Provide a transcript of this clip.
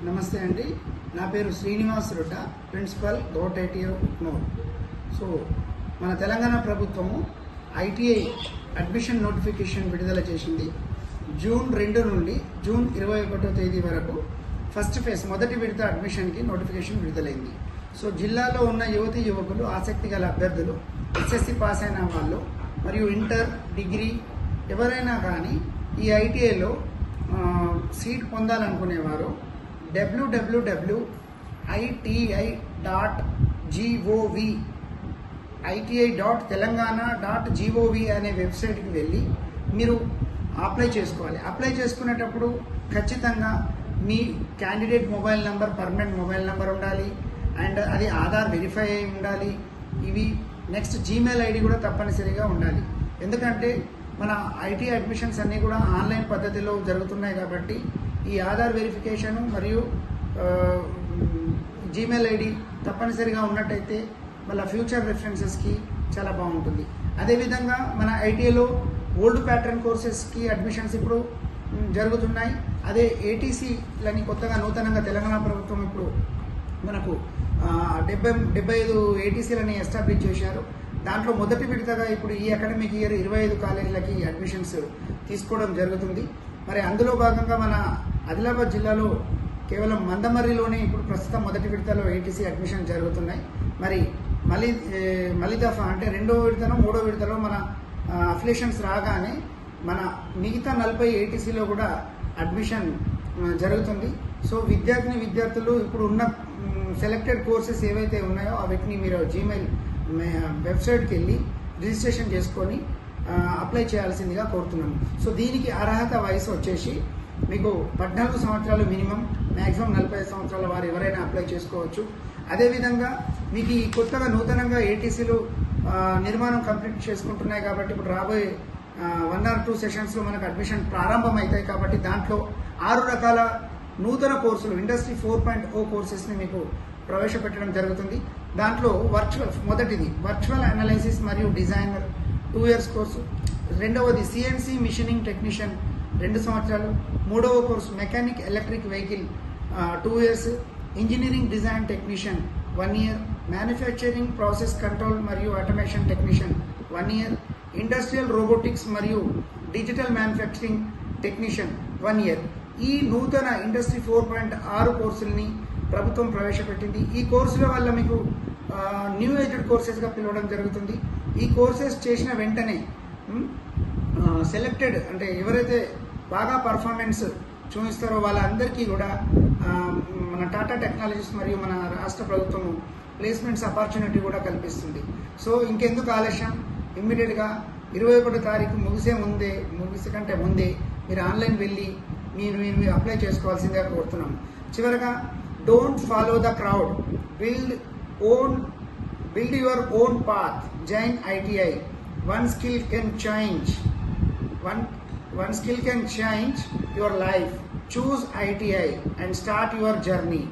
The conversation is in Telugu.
నమస్తే అండి. నా పేరు Srinivas Rodda, principal govt ITI Utnoor. So మన తెలంగాణ ప్రభుత్వము ఐటీఐ అడ్మిషన్ నోటిఫికేషన్ విడుదల చేసింది. జూన్ 2 నుండి జూన్ 21వ తేదీ వరకు ఫస్ట్ ఫేజ్ మొదటి విడత అడ్మిషన్కి నోటిఫికేషన్ విడుదలైంది. సో జిల్లాలో ఉన్న యువతీ యువకులు, ఆసక్తి గల అభ్యర్థులు, ఎస్ఎస్సి పాస్ అయిన వాళ్ళు మరియు ఇంటర్, డిగ్రీ ఎవరైనా కానీ ఈ ఐటీఐలో సీట్ పొందాలనుకునేవారు www.iti.telangana.gov అనే వెబ్సైట్కి వెళ్ళి మీరు అప్లై చేసుకోవాలి. అప్లై చేసుకునేటప్పుడు ఖచ్చితంగా మీ candidate mobile number, permanent mobile number ఉండాలి, అండ్ అది ఆధార్ వెరిఫై అయి ఉండాలి. ఇవి నెక్స్ట్ జీమెయిల్ ఐడి కూడా తప్పనిసరిగా ఉండాలి. ఎందుకంటే మన ఐటీ అడ్మిషన్స్ అన్నీ కూడా ఆన్లైన్ పద్ధతిలో జరుగుతున్నాయి కాబట్టి ఈ ఆధార్ వెరిఫికేషను మరియు జీమెయిల్ ఐడి తప్పనిసరిగా ఉన్నట్టయితే మళ్ళీ ఫ్యూచర్ రెఫరెన్సెస్కి చాలా బాగుంటుంది. అదేవిధంగా మన ఐటీఐలో ఓల్డ్ ప్యాటర్న్ కోర్సెస్కి అడ్మిషన్స్ ఇప్పుడు జరుగుతున్నాయి. అదే ఏటీసీలని కొత్తగా నూతనంగా తెలంగాణ ప్రభుత్వం ఇప్పుడు మనకు 75 ఏటీసీలని ఎస్టాబ్లిష్ చేశారు. దాంట్లో మొదటి విడతగా ఇప్పుడు ఈ అకాడమిక్ ఇయర్ 25 కాలేజీలకి అడ్మిషన్స్ తీసుకోవడం జరుగుతుంది. మరి అందులో భాగంగా మన ఆదిలాబాద్ జిల్లాలో కేవలం మందమర్రిలోనే ఇప్పుడు ప్రస్తుతం మొదటి విడతలో ఏటీసీ అడ్మిషన్ జరుగుతున్నాయి. మరి మళ్ళీ దఫా అంటే రెండో విడతలో, మూడో విడతలో మన అఫిలియేషన్స్ రాగానే మన మిగతా 40 ఏటీసీలో కూడా అడ్మిషన్ జరుగుతుంది. సో విద్యార్థులు ఇప్పుడు ఉన్న సెలెక్టెడ్ కోర్సెస్ ఏవైతే ఉన్నాయో వీటిని మీరు జీమెయిల్ వెబ్సైట్కి వెళ్ళి రిజిస్ట్రేషన్ చేసుకొని అప్లై చేయాల్సిందిగా కోరుతున్నాము. సో దీనికి అర్హత వయసు వచ్చేసి మీకు 14 సంవత్సరాలు మినిమం, మ్యాక్సిమం 45 సంవత్సరాల వారు ఎవరైనా అప్లై చేసుకోవచ్చు. అదేవిధంగా మీకు ఈ కొత్తగా నూతనంగా ఏటీసీలు నిర్మాణం కంప్లీట్ చేసుకుంటున్నాయి కాబట్టి ఇప్పుడు రాబోయే 1 or 2 సెషన్స్లో మనకు అడ్మిషన్ ప్రారంభం అవుతాయి కాబట్టి దాంట్లో 6 రకాల నూతన కోర్సులు, ఇండస్ట్రీ 4.0 కోర్సెస్ని మీకు ప్రవేశపెట్టడం జరుగుతుంది. దాంట్లో మొదటిది వర్చువల్ అనాలిసిస్ మరియు డిజైనర్ 2 years కోర్సు, రెండవది సిఎన్సి మిషనింగ్ టెక్నీషియన్ 2 సంవత్సరాలు, మూడవ course mechanic electric vehicle 2 years, engineering design technician 1 year, manufacturing process control మరియు automation technician 1 year, industrial robotics మరియు డిజిటల్ మ్యానుఫ్యాక్చరింగ్ టెక్నీషియన్ 1 year. ఈ నూతన ఇండస్ట్రీ 4.6 కోర్సుల్ని ప్రభుత్వం ప్రవేశపెట్టింది. ఈ కోర్సుల వల్ల మీకు న్యూ ఏజ్డ్ కోర్సెస్గా పిలవడం జరుగుతుంది. ఈ కోర్సెస్ చేసిన వెంటనే సెలెక్టెడ్ అంటే ఎవరైతే బాగా పర్ఫార్మెన్స్ చూపిస్తారో వాళ్ళందరికీ కూడా మన టాటా టెక్నాలజీస్ మరియు మన రాష్ట్ర ప్రభుత్వం ప్లేస్మెంట్స్ ఆపర్చునిటీ కూడా కల్పిస్తుంది. సో ఇంకెందుకు ఆలస్యం, ఇమ్మీడియట్గా 21వ తారీఖు ముగిసే కంటే ముందే మీరు ఆన్లైన్ వెళ్ళి మీరు అప్లై చేసుకోవాల్సిందిగా కోరుతున్నాం. చివరగా don't follow the crowd, build your own path, join ITI. One skill can change your life. Choose ITI and start your journey.